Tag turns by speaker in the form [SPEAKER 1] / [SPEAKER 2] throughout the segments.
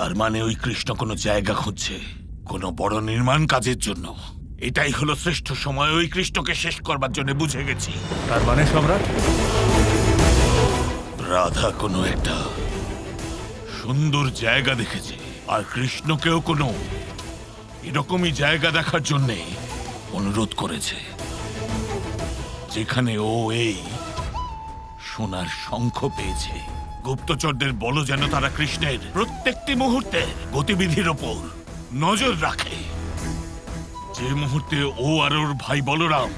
[SPEAKER 1] তার মানে ওই কৃষ্ণ কোনো জায়গা খুঁজছে, কোনো বড় নির্মাণ কাজের জন্য। এটাই হলো শ্রেষ্ঠ সময় ওই কৃষ্ণকে শেষ করবার জন্য, বুঝে গেছি।
[SPEAKER 2] তার মানে সম্রাট,
[SPEAKER 1] রাধা কোনো একটা সুন্দর জায়গা দেখেছে, আর কৃষ্ণকেও কোনো এরকমই জায়গা দেখার জন্যে অনুরোধ করেছে, যেখানে ও এই সোনার শঙ্খ পেয়েছে। গুপ্তচরদের বলো যেন তারা কৃষ্ণের প্রত্যেকটি মুহূর্তের গতিবিধির ওপর নজর রাখে। যে মুহূর্তে ও আর ওর ভাই বলরাম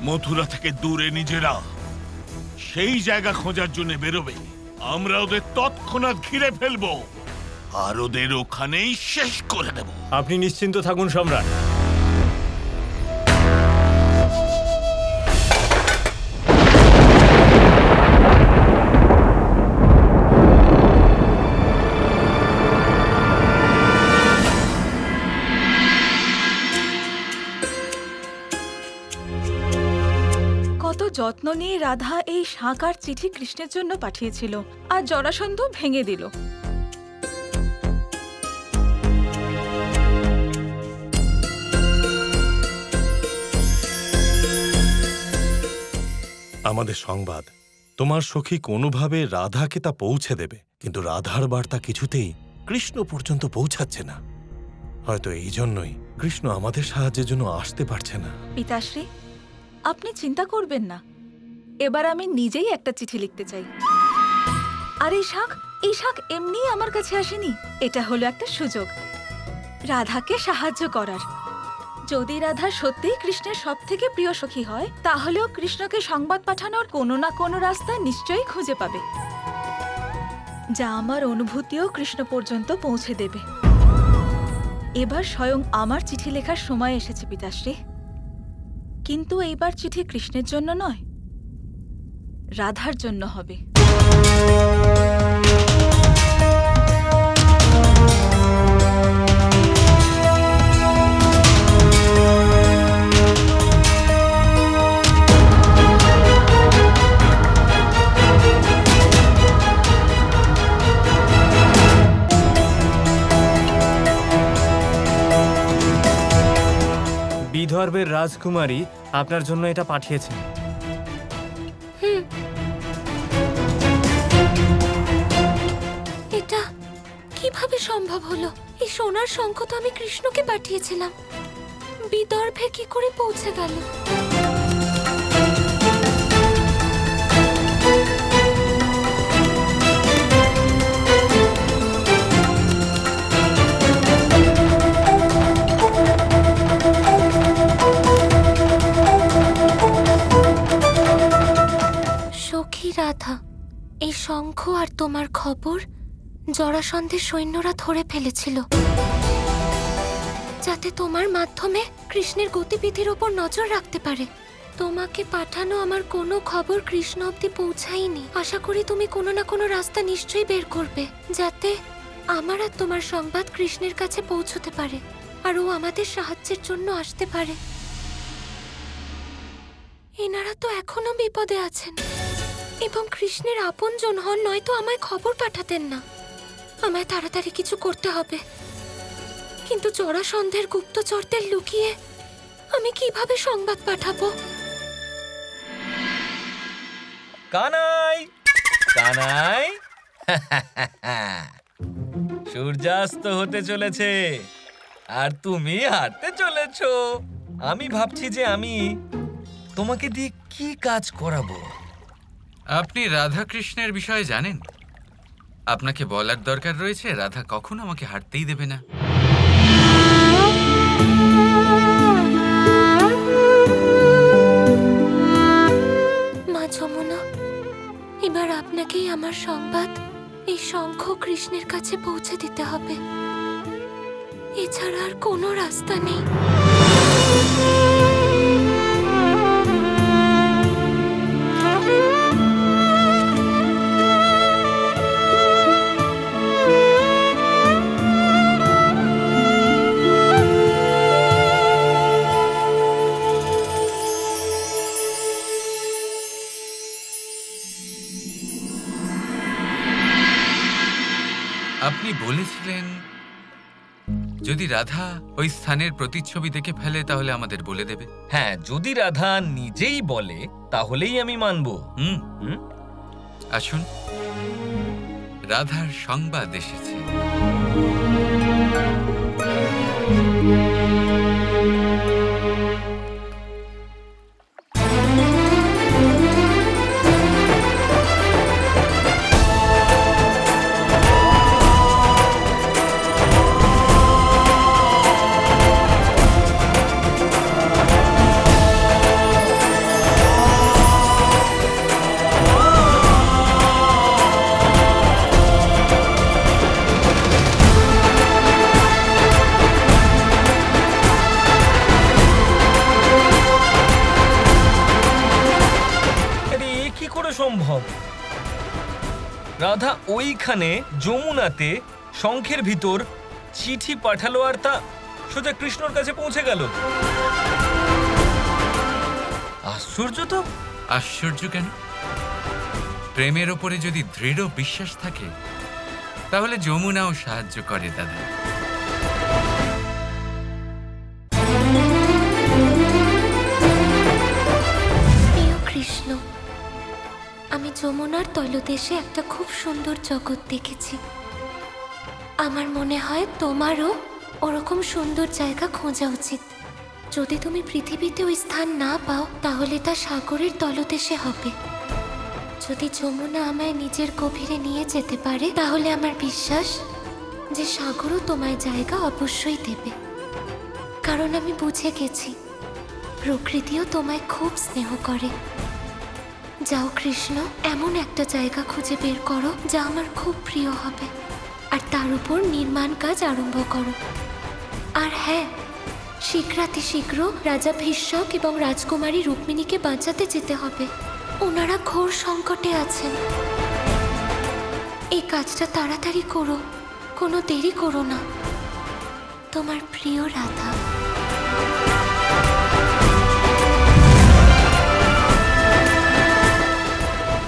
[SPEAKER 1] মথুরা থেকে দূরে নিজেরা সেই জায়গা খোঁজার জন্য বেরোবে, আমরা ওদের তৎক্ষণাৎ ঘিরে ফেলবো আর ওদের ওখানেই শেষ করে দেব।
[SPEAKER 2] আপনি নিশ্চিন্ত থাকুন সম্রাট।
[SPEAKER 3] যত্ন নিয়ে রাধা এই শাঁখ আর চিঠি কৃষ্ণের জন্য পাঠিয়েছিল, আর জরাসন্ধ ভেঙে দিল।
[SPEAKER 4] আমাদের সংবাদ, তোমার সখী কোনোভাবে রাধাকে তা পৌঁছে দেবে, কিন্তু রাধার বার্তা কিছুতেই কৃষ্ণ পর্যন্ত পৌঁছাচ্ছে না। হয়তো এই জন্যই কৃষ্ণ আমাদের সাহায্যের জন্য আসতে পারছে না।
[SPEAKER 3] পিতাশ্রী, আপনি চিন্তা করবেন না, এবার আমি নিজেই একটা চিঠি লিখতে চাই। আর এই শাঁখ এমনি আমার কাছে আসেনি, এটা হলো একটা সুযোগ রাধাকে সাহায্য করার। যদি রাধা সত্যিই কৃষ্ণের সবথেকে প্রিয় সখী হয়, তাহলেও কৃষ্ণকে সংবাদ পাঠানোর কোনো না কোনো রাস্তা নিশ্চয়ই খুঁজে পাবে, যা আমার অনুভূতিও কৃষ্ণ পর্যন্ত পৌঁছে দেবে। এবার স্বয়ং আমার চিঠি লেখার সময় এসেছে পিতাশ্রী, কিন্তু এইবার চিঠি কৃষ্ণের জন্য নয়, রাধার জন্য হবে।
[SPEAKER 2] বিদর্ভের রাজকুমারী আপনার জন্য এটা পাঠিয়েছেন।
[SPEAKER 5] এটা কিভাবে সম্ভব হলো? এই সোনার শঙ্খ তো আমি কৃষ্ণকে পাঠিয়েছিলাম, বিদর্ভে কি করে পৌঁছে গেল? সখী রাধা, এই শঙ্খ আর তোমার খবর জরাসন্ধের সৈন্যরা ধরে ফেলেছিল, যাতে তোমার মাধ্যমে কৃষ্ণের গতিবিধির ওপর নজর রাখতে পারে। তোমাকে পাঠানো আমার কোনো খবর কৃষ্ণ অবধি পৌঁছায়নি। আশা করি তুমি কোনো না কোনো রাস্তা নিশ্চয়ই বের করবে, যাতে আমার আর তোমার সংবাদ কৃষ্ণের কাছে পৌঁছতে পারে, আর ও আমাদের সাহায্যের জন্য আসতে পারে। এনারা তো এখনো বিপদে আছেন এবং কৃষ্ণের আপনজন হন, নয়তো আমায় খবর পাঠাতেন না। আমায় তাড়াতাড়ি কিছু করতে হবে, কিন্তু জরাসন্ধের গুপ্তচরদের লুকিয়ে আমি কিভাবে সংবাদ পাঠাবো?
[SPEAKER 6] কানাই, কানাই, সূর্যাস্ত হতে চলেছে আর তুমি হাঁটতে চলেছো। আমি ভাবছি যে আমি তোমাকে দিয়ে কি কাজ করাবো।
[SPEAKER 7] আপনি রাধা কৃষ্ণের বিষয়ে জানেন? আপনাকে বলার দরকার রয়েছে, রাধা কখনো আমাকে হাঁটতেই দেবে না।
[SPEAKER 5] মা যমুনা, এবার আপনাকেই আমার সংবাদ এই শঙ্খ কৃষ্ণের কাছে পৌঁছে দিতে হবে, এছাড়া আর কোনো রাস্তা নেই।
[SPEAKER 7] আপনি বলেছিলেন যদি রাধা ওই স্থানের প্রতিচ্ছবি দেখে ফেলে তাহলে আমাদের বলে দেবে।
[SPEAKER 6] হ্যাঁ, যদি রাধা নিজেই বলে তাহলেই আমি মানব।
[SPEAKER 7] আসুন, রাধার সংবাদ এসেছে।
[SPEAKER 6] সম্ভব? রাধা ওইখানে যমুনাতে শঙ্খের ভিতর চিঠি পাঠালো আর তা সোজা কৃষ্ণর কাছে পৌঁছে গেল। আশ্চর্য তো।
[SPEAKER 7] আশ্চর্য কেন? প্রেমের ওপরে যদি দৃঢ় বিশ্বাস থাকে তাহলে যমুনাও সাহায্য করে দাদা।
[SPEAKER 5] প্রিয় কৃষ্ণ, আমি যমুনার তলদেশে একটা খুব সুন্দর জগৎ দেখেছি। আমার মনে হয় তোমারও ওরকম সুন্দর জায়গা খোঁজা উচিত। যদি তুমি পৃথিবীতে ওই স্থান না পাও তাহলে তা সাগরের তলদেশে হবে। যদি যমুনা আমায় নিজের গভীরে নিয়ে যেতে পারে তাহলে আমার বিশ্বাস যে সাগরও তোমায় জায়গা অবশ্যই দেবে। কারণ আমি বুঝে গেছি প্রকৃতিও তোমায় খুব স্নেহ করে। যাও কৃষ্ণ, এমন একটা জায়গা খুঁজে বের করো যা আমার খুব প্রিয় হবে, আর তার উপর নির্মাণ কাজ আরম্ভ করো। আর হ্যাঁ, শীঘ্রাতি শীঘ্র রাজা ভীষ্মক এবং রাজকুমারী রুক্মিণীকে বাঁচাতে যেতে হবে। ওনারা ঘোর সংকটে আছেন। এই কাজটা তাড়াতাড়ি করো, কোনো দেরি করো না। তোমার প্রিয় রাধা।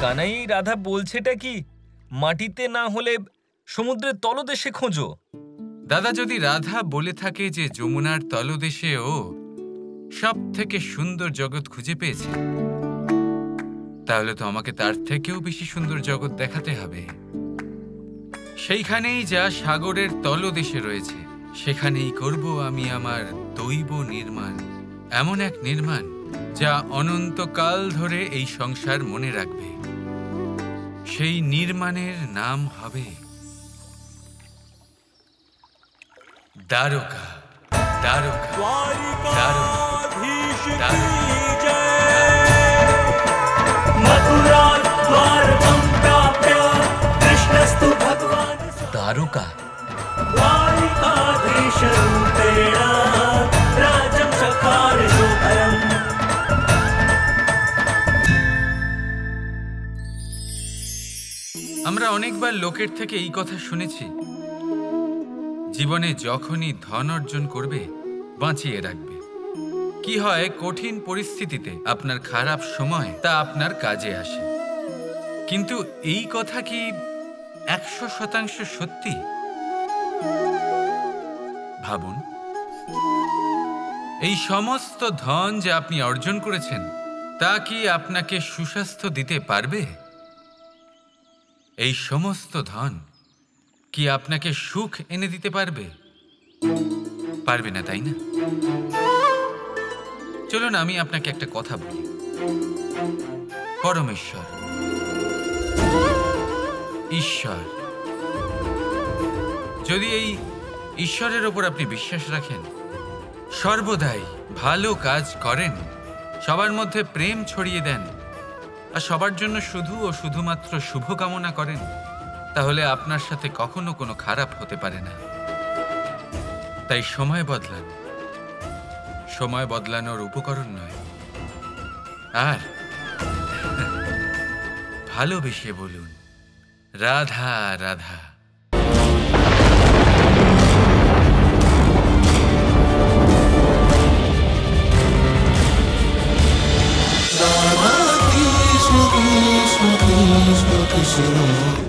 [SPEAKER 6] কানাই, রাধা বলছেটা কি মাটিতে না হলে সমুদ্রের তলদেশে খোঁজো?
[SPEAKER 7] দাদা, যদি রাধা বলে থাকে যে যমুনার তলদেশে ও সব থেকে সুন্দর জগৎ খুঁজে পেয়েছে, তাহলে তো আমাকে তার থেকেও বেশি সুন্দর জগৎ দেখাতে হবে। সেইখানেই যা সাগরের তলদেশে রয়েছে, সেখানেই করব আমি আমার দৈব নির্মাণ। এমন এক নির্মাণ যা অনন্তকাল ধরে এই সংসার মনে রাখবে। সেই নির্মাণের নাম হবে দ্বারকা। দ্বারকা, দ্বারকা,
[SPEAKER 6] দ্বারকা।
[SPEAKER 7] আমরা অনেকবার লোকের থেকে এই কথা শুনেছি, জীবনে যখনই ধন অর্জন করবে বাঁচিয়ে রাখবে। কি হয়, কঠিন পরিস্থিতিতে আপনার খারাপ সময় তা আপনার কাজে আসে। কিন্তু এই কথা কি 100% সত্যি? ভাবুন, এই সমস্ত ধন যে আপনি অর্জন করেছেন তা কি আপনাকে সুস্বাস্থ্য দিতে পারবে? এই সমস্ত ধন কি আপনাকে সুখ এনে দিতে পারবে? পারবে না, তাই না? চলুন আমি আপনাকে একটা কথা বলি। পরমেশ্বর, ঈশ্বর, যদি এই ঈশ্বরের ওপর আপনি বিশ্বাস রাখেন, সর্বদাই ভালো কাজ করেন, সবার মধ্যে প্রেম ছড়িয়ে দেন আর সবার জন্য শুধু ও শুধুমাত্র শুভকামনা করেন, তাহলে আপনার সাথে কখনো কোনো খারাপ হতে পারে না। তাই সময় বদলান, সময় বদলানোর উপকরণ নয়। আর ভালোবেসে বলুন Radha Radha.
[SPEAKER 8] Krishna Krishna Krishna Krishna